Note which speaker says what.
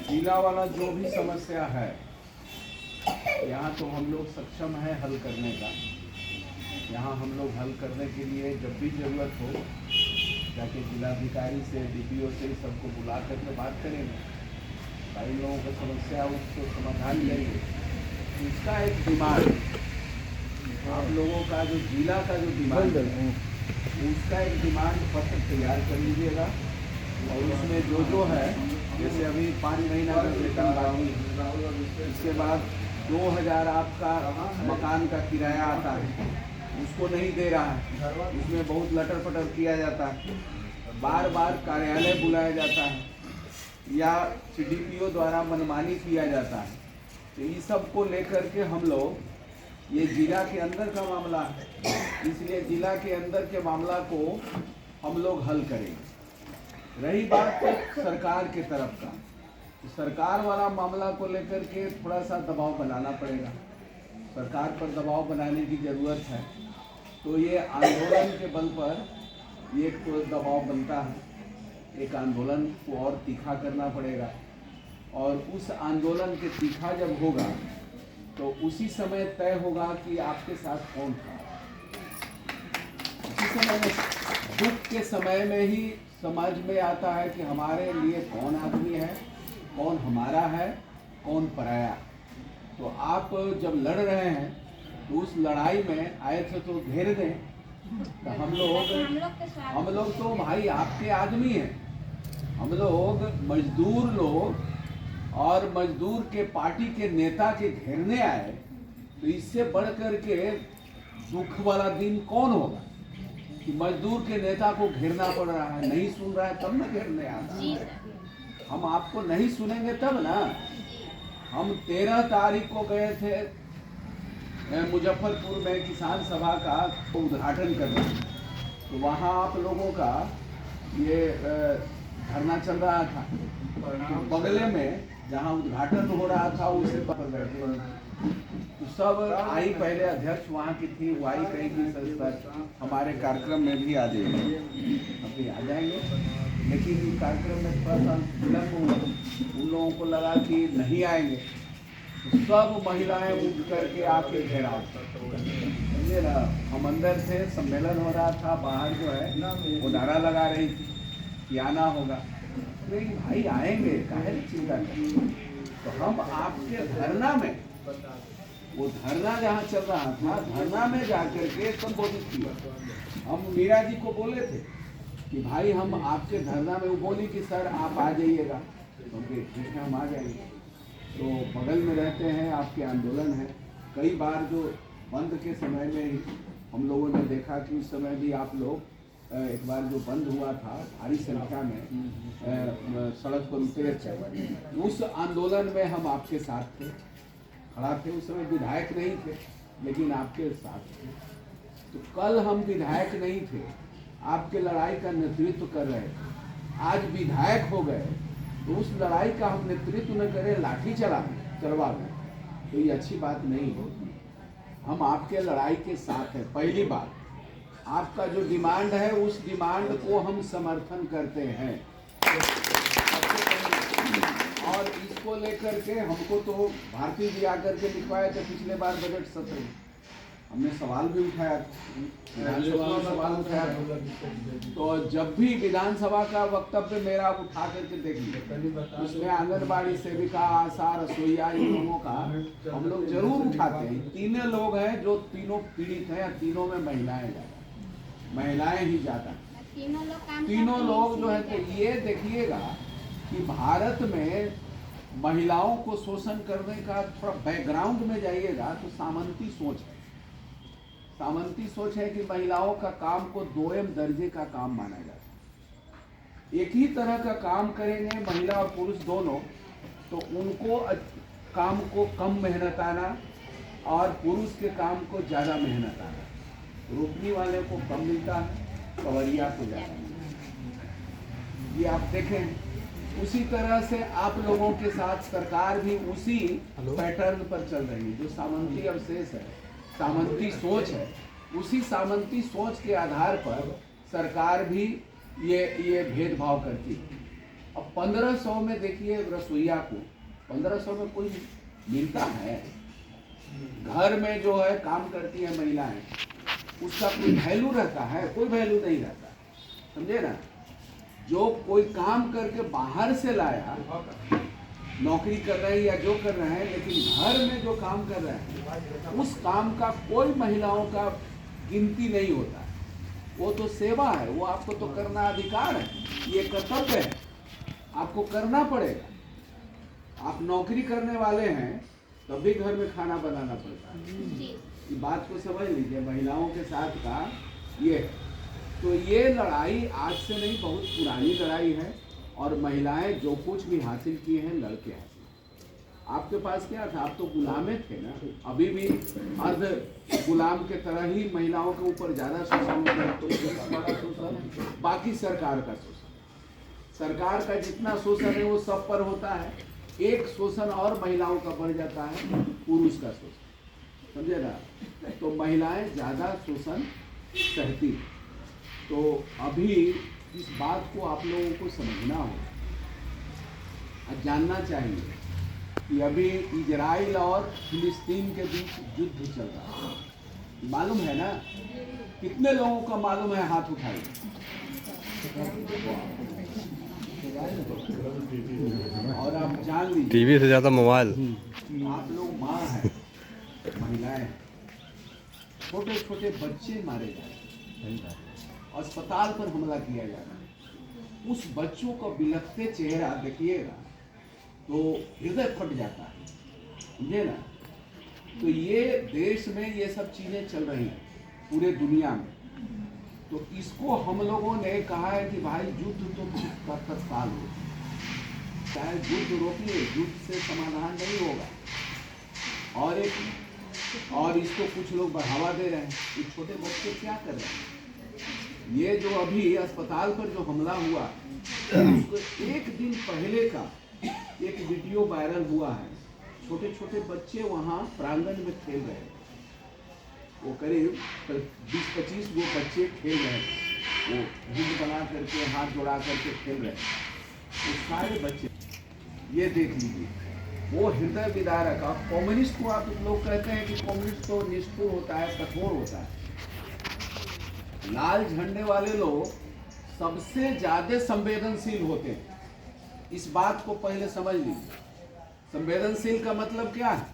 Speaker 1: जिला वाला जो भी समस्या है यहाँ तो हम लोग सक्षम है हल करने का। यहाँ हम लोग हल करने के लिए जब भी ज़रूरत हो जाके जिलाधिकारी से डीपीओ से सबको बुला करके बात करेंगे, भाई लोगों की समस्या उसको समाधान लेंगे। इसका एक डिमांड आप लोगों का जो जिला का जो डिमांड है उसका एक डिमांड पत्र तैयार कर लीजिएगा और उसमें जो है जैसे अभी 5 महीना का वेतन बाकी, इसके बाद 2000 आपका मकान का किराया आता है उसको नहीं दे रहा है, उसमें बहुत लटर पटर किया जाता है, बार बार कार्यालय बुलाया जाता है या डीपीओ द्वारा मनमानी किया जाता है। तो ये सब को लेकर के हम लोग ये जिला के अंदर का मामला है, इसलिए जिला के अंदर के मामला को हम लोग हल करेंगे। रही बात सरकार के तरफ का, तो सरकार वाला मामला को लेकर के थोड़ा सा दबाव बनाना पड़ेगा, सरकार पर दबाव बनाने की ज़रूरत है। तो ये आंदोलन के बल पर ये तो दबाव बनता है, एक आंदोलन को और तीखा करना पड़ेगा और उस आंदोलन के तीखा जब होगा तो उसी समय तय होगा कि आपके साथ कौन था। उसी समय में दुख के समय में ही समझ में आता है कि हमारे लिए कौन आदमी है, कौन हमारा है, कौन पराया। तो आप जब लड़ रहे हैं तो उस लड़ाई में आए थे तो घेर दें। तो हम लोग तो भाई आपके आदमी हैं, हम लोग मजदूर लोग और मजदूर के पार्टी के नेता के घेरने आए, तो इससे बढ़ कर के दुख वाला दिन कौन होगा कि मजदूर के नेता को घेरना पड़ रहा है। नहीं सुन रहा है तब ना घेरने आता है। हम आपको नहीं सुनेंगे तब ना। हम 13 तारीख को गए थे मुजफ्फरपुर में किसान सभा का उद्घाटन करना, तो वहाँ आप लोगों का ये धरना चल रहा था, बगले में जहाँ उद्घाटन हो रहा था उसे पर बैठे तो सब आई, पहले अध्यक्ष वहाँ की थी, वो आई कहीं की सर हमारे कार्यक्रम में भी आ जाएंगे, अभी आ जाएंगे, लेकिन कार्यक्रम में थोड़ा सा विलम्ब हुआ, उन लोगों को लगा कि नहीं आएंगे, तो सब महिलाएं उठ करके आके घेराव समझे ना। हम अंदर थे, सम्मेलन हो रहा था, बाहर जो है वो नारा लगा रही थी कि आना होगा। लेकिन भाई आएंगे, काहे चिंता करें। तो हम आपके धरना में, वो धरना जहाँ चल रहा था, धरना में जाकर के संबोधित किया। हम मीरा जी को बोले थे कि भाई हम आपके धरना में, वो बोली कि सर आप आ जाइएगा, क्योंकि ठीक है हम आ जाएंगे। तो बगल में रहते हैं, आपके आंदोलन है। कई बार जो बंद के समय में ही हम लोगों ने देखा कि उस समय भी आप लोग एक बार जो बंद हुआ था भारी संख्या में सड़क पर उतरे थे, उस आंदोलन में हम आपके साथ थे, खड़ा थे। उस समय विधायक नहीं थे लेकिन आपके साथ थे। तो कल हम विधायक नहीं थे, आपके लड़ाई का नेतृत्व कर रहे थे। आज विधायक हो गए तो उस लड़ाई का हम नेतृत्व न करें, लाठी चलवा दें, तो ये अच्छी बात नहीं होती। हम आपके लड़ाई के साथ हैं। पहली बात, आपका जो डिमांड है उस डिमांड को हम समर्थन करते हैं और इसको लेकर के हमको तो भारती जी आकर के लिखवाए थे पिछले बार बजट सत्र में, हमने सवाल भी उठाया, विधानसभा में सवाल उठाया। तो जब भी विधानसभा का वक्तव्य मेरा उठा करके देख लीजिए, उसमें आंगनबाड़ी सेविका, आशा, रसोईया, इन लोगों का हम लोग जरूर उठाते हैं। तीनों लोग हैं जो तीनों पीड़ित हैं, तीनों में महिलाएं ही ज़्यादा, तीनों लोग जो है। तो ये देखिएगा कि भारत में महिलाओं को शोषण करने का थोड़ा बैकग्राउंड में जाइएगा तो सामंती सोच है। सामंती सोच है कि महिलाओं का काम को 2M दर्जे का काम माना जाता है। एक ही तरह का काम करेंगे महिला और पुरुष दोनों, तो उनको काम को कम मेहनत आना और पुरुष के काम को ज़्यादा मेहनत आना। रोपनी वाले को कम मिलता है, कवरिया को ज़्यादा मिलता है। ये आप देखें, उसी तरह से आप लोगों के साथ सरकार भी उसी पैटर्न पर चल रही है। जो सामंती अवशेष है, सामंती सोच है, उसी सामंती सोच के आधार पर सरकार भी ये भेदभाव करती है। अब 1500 में देखिए रसोईया को 1500 में कोई मिलता है? घर में जो है काम करती है महिलाएं, उसका कोई वैल्यू रहता है? कोई वैल्यू नहीं रहता, समझे ना। जो कोई काम करके बाहर से लाया, नौकरी कर रहे हैं या जो कर रहे हैं, लेकिन घर में जो काम कर रहे हैं उस काम का कोई महिलाओं का गिनती नहीं होता है। वो तो सेवा है, वो आपको तो करना अधिकार है, ये कर्तव्य है, आपको करना पड़ेगा। आप नौकरी करने वाले हैं तब भी घर में खाना बनाना पड़ता है। ये बात को समझ लीजिए, महिलाओं के साथ का ये है। तो ये लड़ाई आज से नहीं, बहुत पुरानी लड़ाई है। और महिलाएं जो कुछ भी हासिल किए हैं लड़के हासिल। आपके पास क्या था? आप तो गुलामे थे ना। अभी भी अर्ध गुलाम के तरह ही महिलाओं के ऊपर ज्यादा शोषण होता है। तो हमारा शोषण है, बाकी सरकार का शोषण। सरकार का जितना शोषण है वो सब पर होता है। एक शोषण और महिलाओं का बढ़ जाता है, पुरुष का शोषण, समझे ना। तो महिलाएं ज्यादा शोषण सहती हैं। तो अभी इस बात को आप लोगों को समझना होगा और जानना चाहिए कि अभी इजराइल और फिलिस्तीन के बीच युद्ध चल रहा है। मालूम है ना? कितने लोगों का मालूम है? हाथ उठाइए। और आप जान लीजिए,
Speaker 2: टीवी से ज्यादा मोबाइल।
Speaker 1: आप लोग माँ हैं, महिलाएं हैं, छोटे छोटे बच्चे मारे जा रहे हैं, अस्पताल पर हमला किया जा रहा है। उस बच्चों का बिलखते चेहरा देखिएगा तो हृदय फट जाता है, समझे ना। तो ये देश में ये सब चीजें चल रही हैं पूरे दुनिया में। तो इसको हम लोगों ने कहा है कि भाई युद्ध तो तत्काल हो, चाहे युद्ध रोकिए, युद्ध से समाधान नहीं होगा। और इसको कुछ लोग बढ़ावा दे रहे हैं। ये छोटे बच्चे क्या कर रहे हैं? ये जो अभी अस्पताल पर जो हमला हुआ, उसको एक दिन पहले का एक वीडियो वायरल हुआ है। छोटे छोटे बच्चे वहाँ प्रांगण में खेल रहे हैं। वो करीब 20-25 वो बच्चे खेल रहे हैं। वो झुंड बना करके, हाथ जोड़ा करके खेल रहे हैं। वो सारे बच्चे, ये देख लीजिए, वो हृदय विदारक। अब कम्युनिस्ट को आप लोग कहते हैं कि कम्युनिस्ट तो निष्ठुर होता है, कठोर होता है। लाल झंडे वाले लोग सबसे ज्यादा संवेदनशील होते हैं। इस बात को पहले समझ लीजिए। संवेदनशील का मतलब क्या है?